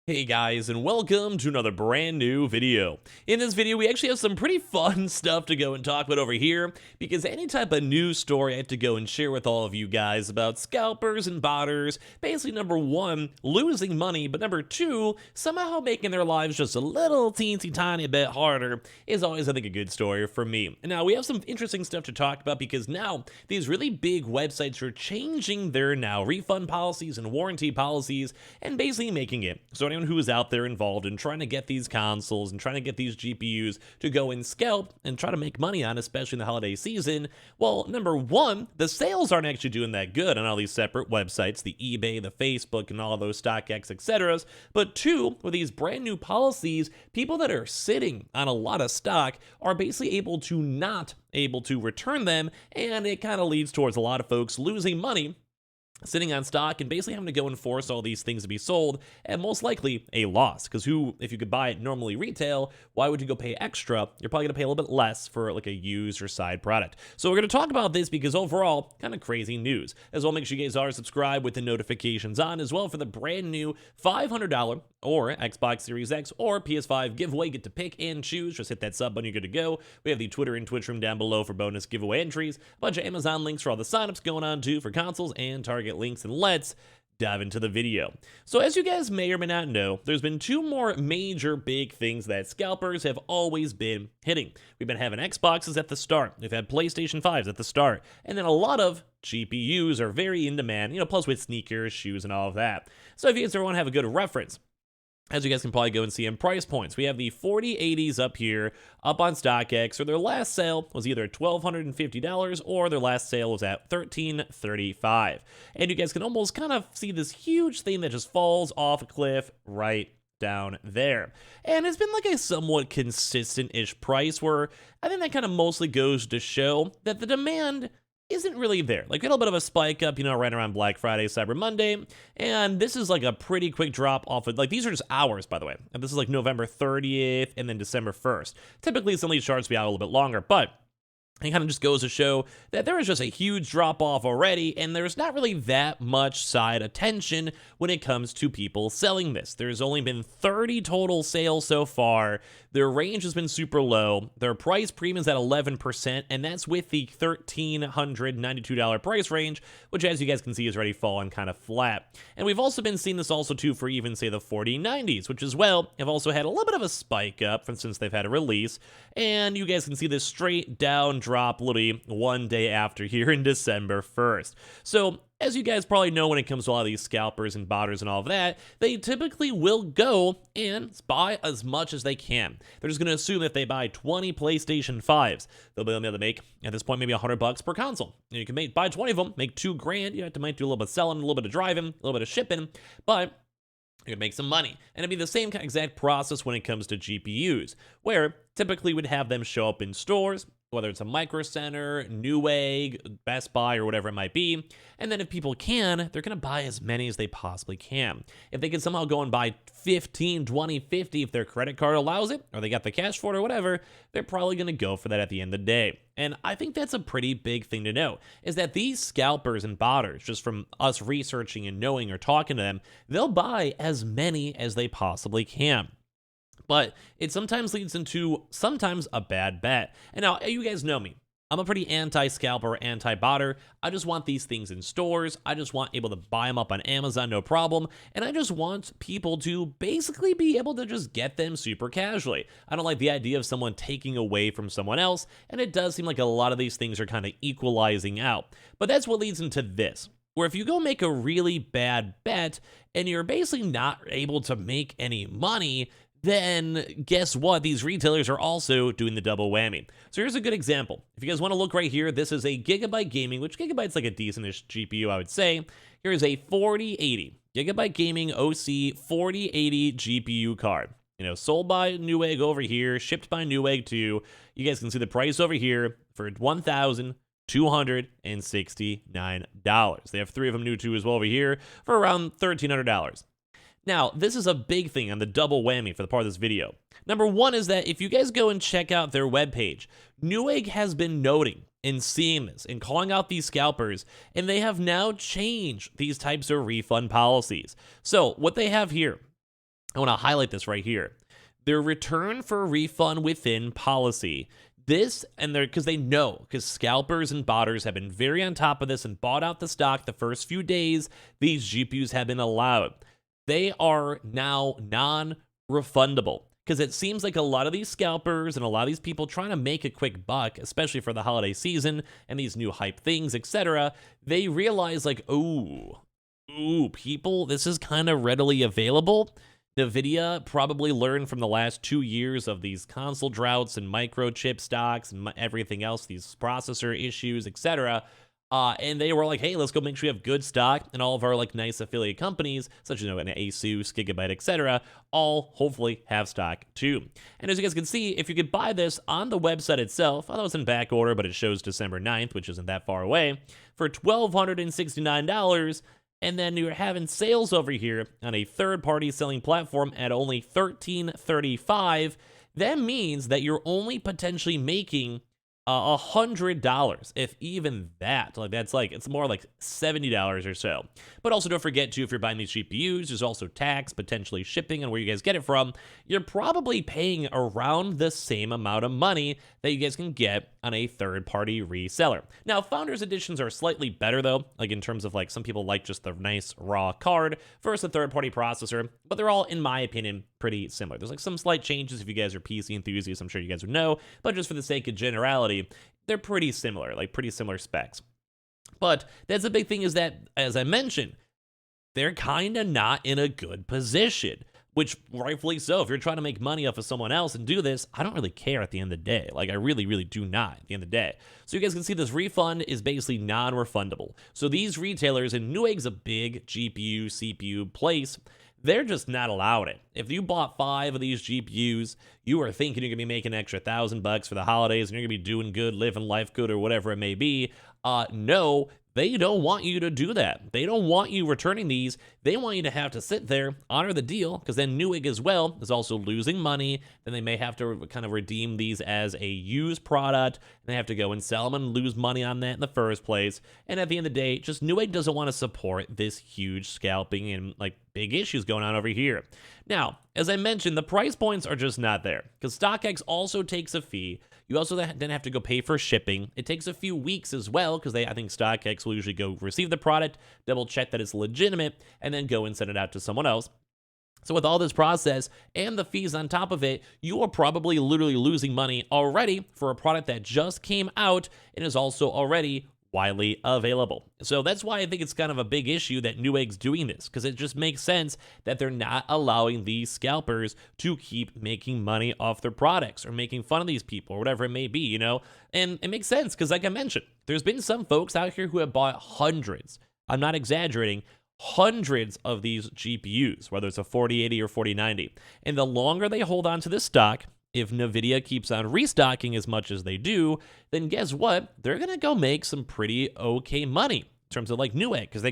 Hey guys, and welcome to another brand new video. In this video, we actually have some pretty fun stuff to go and talk about over here, because any type of news story I have to go and share with all of you guys about scalpers and botters, basically number one, losing money, but number two, somehow making their lives just a little teensy tiny bit harder, is always, I think, a good story for me. And now we have some interesting stuff to talk about, because now these really big websites are changing their refund policies and warranty policies, and basically making it so anyone who is out there involved in trying to get these consoles and trying to get these GPUs to go and scalp and try to make money on, especially in the holiday season, well, number one, the sales aren't actually doing that good on all these separate websites, the eBay, the Facebook, and all those StockX, etc. But two, with these brand new policies, people that are sitting on a lot of stock are basically able to return them, and it kind of leads towards a lot of folks losing money sitting on stock and basically having to go and force all these things to be sold at most likely a loss. Because if you could buy it normally retail, why would you go pay extra? You're probably gonna pay a little bit less for like a used or side product. So we're gonna talk about this because overall, kind of crazy news. As well, make sure you guys are subscribed with the notifications on as well for the brand new $500 or Xbox Series X or PS5 giveaway. Get to pick and choose. Just hit that sub button, you're good to go. We have the Twitter and Twitch room down below for bonus giveaway entries. A bunch of Amazon links for all the signups going on too for consoles and Target links, and let's dive into the video. So as you guys may or may not know, there's been two more major big things that scalpers have always been hitting. We've been having Xboxes at the start, we've had PlayStation 5s at the start, and then a lot of GPUs are very in demand, plus with sneakers, shoes, and all of that. So if you guys want to have a good reference, as you guys can probably go and see in price points, we have the 4080s up here, up on StockX, or their last sale was either $1,250 or their last sale was at $1,335. And you guys can almost kind of see this huge thing that just falls off a cliff right down there. And it's been like a somewhat consistent-ish price where I think that kind of mostly goes to show that the demand isn't really there. Like, we had a little bit of a spike up, right around Black Friday, Cyber Monday, and this is like a pretty quick drop off of, like, these are just hours, by the way, and this is like November 30th and then December 1st. Typically, some of these charts be out a little bit longer, but it kind of just goes to show that there is just a huge drop off already, and there's not really that much side attention when it comes to people selling this. There's only been 30 total sales so far. Their range has been super low. Their price premium is at 11%, and that's with the $1,392 price range, which, as you guys can see, is already fallen kind of flat. And we've also been seeing this also too for even, say, the 4090s, which as well have also had a little bit of a spike up since they've had a release. And you guys can see this straight down drop literally one day after here in December 1st. So as you guys probably know, when it comes to a lot of these scalpers and botters and all of that, they typically will go and buy as much as they can. They're just going to assume if they buy 20 PlayStation 5s, they'll be able to make, at this point, maybe $100 per console. And you can buy 20 of them, make $2,000. You might do a little bit of selling, a little bit of driving, a little bit of shipping, but you're gonna make some money. And it'd be the same exact process when it comes to GPUs, where typically would have them show up in stores, whether it's a Micro Center, Newegg, Best Buy, or whatever it might be. And then if people can, they're gonna buy as many as they possibly can. If they can somehow go and buy 15, 20, 50, if their credit card allows it, or they got the cash for it or whatever, they're probably gonna go for that at the end of the day. And I think that's a pretty big thing to know, is that these scalpers and botters, just from us researching and knowing or talking to them, they'll buy as many as they possibly can. But it sometimes leads into a bad bet. And now, you guys know me. I'm a pretty anti-scalper, anti-botter. I just want these things in stores. I just want able to buy them up on Amazon, no problem. And I just want people to basically be able to just get them super casually. I don't like the idea of someone taking away from someone else, and it does seem like a lot of these things are kind of equalizing out. But that's what leads into this, where if you go make a really bad bet and you're basically not able to make any money, then guess what? These retailers are also doing the double whammy. So here's a good example. If you guys want to look right here, this is a Gigabyte Gaming, which Gigabyte's like a decentish GPU, I would say. Here's a 4080 Gigabyte Gaming OC 4080 GPU card. Sold by Newegg over here, shipped by Newegg too. You guys can see the price over here for $1,269. They have three of them new too as well over here for around $1,300. Now, this is a big thing on the double whammy for the part of this video. Number one is that if you guys go and check out their webpage, Newegg has been noting and seeing this and calling out these scalpers, and they have now changed these types of refund policies. So what they have here I want to highlight this right here. Their return for refund within policy. This, and they're, because they know, because scalpers and botters have been very on top of this and bought out the stock the first few days these GPUs have been allowed. They are now non-refundable, because it seems like a lot of these scalpers and a lot of these people trying to make a quick buck, especially for the holiday season and these new hype things, etc., they realize like, ooh, people, this is kind of readily available. NVIDIA probably learned from the last 2 years of these console droughts and microchip stocks and everything else, these processor issues, etc. And they were like, hey, let's go make sure we have good stock, and all of our like nice affiliate companies, such as, an Asus, Gigabyte, etc., all hopefully have stock too. And as you guys can see, if you could buy this on the website itself, although it's in back order, but it shows December 9th, which isn't that far away, for $1,269. And then you're having sales over here on a third-party selling platform at only $13.35. That means that you're only potentially making $100, if even that. Like, that's like, it's more like $70 or so. But also don't forget too, if you're buying these GPUs, there's also tax, potentially shipping, and where you guys get it from. You're probably paying around the same amount of money that you guys can get on a third-party reseller. Now, Founders Editions are slightly better though, like in terms of like some people like just the nice raw card versus a third-party processor, but they're all, in my opinion, pretty similar. There's like some slight changes if you guys are PC enthusiasts, I'm sure you guys would know, but just for the sake of generality, they're pretty similar, like pretty similar specs. But that's the big thing, is that, as I mentioned, they're kind of not in a good position, which rightfully so. If you're trying to make money off of someone else and do this, I don't really care at the end of the day. Like, I really, really do not at the end of the day. So you guys can see this refund is basically non-refundable. So these retailers, and Newegg's a big GPU, CPU place, they're just not allowed it. If you bought 5 of these GPUs, you are thinking you're going to be making an extra $1,000 for the holidays and you're going to be doing good, living life good, or whatever it may be. No, they don't want you to do that. They don't want you returning these. They want you to have to sit there, honor the deal, because then Newegg as well is also losing money. Then they may have to kind of redeem these as a used product, and they have to go and sell them and lose money on that in the first place. And at the end of the day, just Newegg doesn't want to support this huge scalping and like big issues going on over here. Now, as I mentioned, the price points are just not there, because StockX also takes a fee. You also then have to go pay for shipping. It takes a few weeks as well, because I think StockX will usually go receive the product, double check that it's legitimate, and then go and send it out to someone else. So with all this process and the fees on top of it, you are probably literally losing money already for a product that just came out and is also already widely available. So that's why I think it's kind of a big issue that Newegg's doing this, because it just makes sense that they're not allowing these scalpers to keep making money off their products or making fun of these people or whatever it may be, And it makes sense because, like I mentioned, there's been some folks out here who have bought hundreds, I'm not exaggerating, hundreds of these GPUs, whether it's a 4080 or 4090. And the longer they hold on to this stock, if NVIDIA keeps on restocking as much as they do, then guess what? They're going to go make some pretty okay money in terms of like Newegg, because they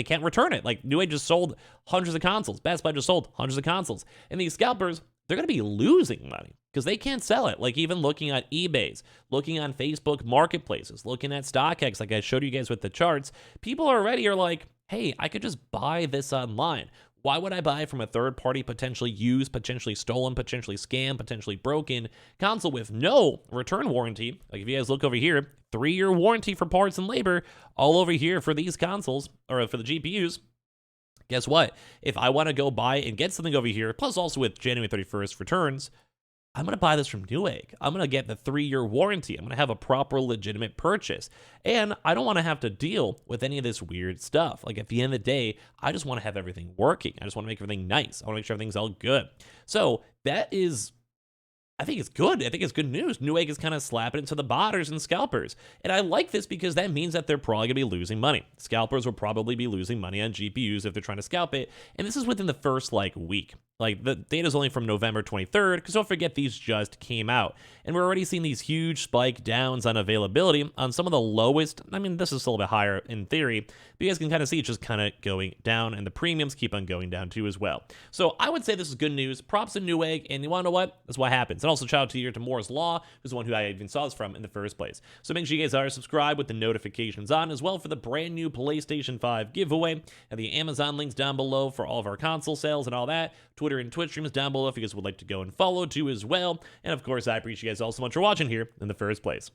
can't return it. Like Newegg just sold hundreds of consoles. Best Buy just sold hundreds of consoles. And these scalpers, they're going to be losing money because they can't sell it. Like even looking at eBay's, looking on Facebook marketplaces, looking at StockX, like I showed you guys with the charts, people already are like, hey, I could just buy this online. Why would I buy from a third party, potentially used, potentially stolen, potentially scammed, potentially broken console with no return warranty? Like if you guys look over here, 3-year warranty for parts and labor all over here for these consoles, or for the GPUs. Guess what? If I want to go buy and get something over here, plus also with January 31st returns, I'm going to buy this from Newegg. I'm going to get the 3-year warranty. I'm going to have a proper, legitimate purchase. And I don't want to have to deal with any of this weird stuff. Like at the end of the day, I just want to have everything working. I just want to make everything nice. I want to make sure everything's all good. So that is, I think it's good. I think it's good news. Newegg is kind of slapping it to the botters and scalpers. And I like this because that means that they're probably going to be losing money. Scalpers will probably be losing money on GPUs if they're trying to scalp it. And this is within the first week. Like the data is only from November 23rd, because don't forget these just came out. And we're already seeing these huge spike downs on availability on some of the lowest. I mean, this is still a bit higher in theory, but you guys can kind of see it's just kind of going down, and the premiums keep on going down too as well. So I would say this is good news. Props to Newegg, and you want to know what? That's what happens. And also shout out to Moore's Law, who's the one who I even saw this from in the first place. So make sure you guys are subscribed with the notifications on as well for the brand new PlayStation 5 giveaway, and the Amazon links down below for all of our console sales and all that. Twitch Twitter and Twitch streams down below if you guys would like to go and follow too as well. And of course, I appreciate you guys all so much for watching here in the first place.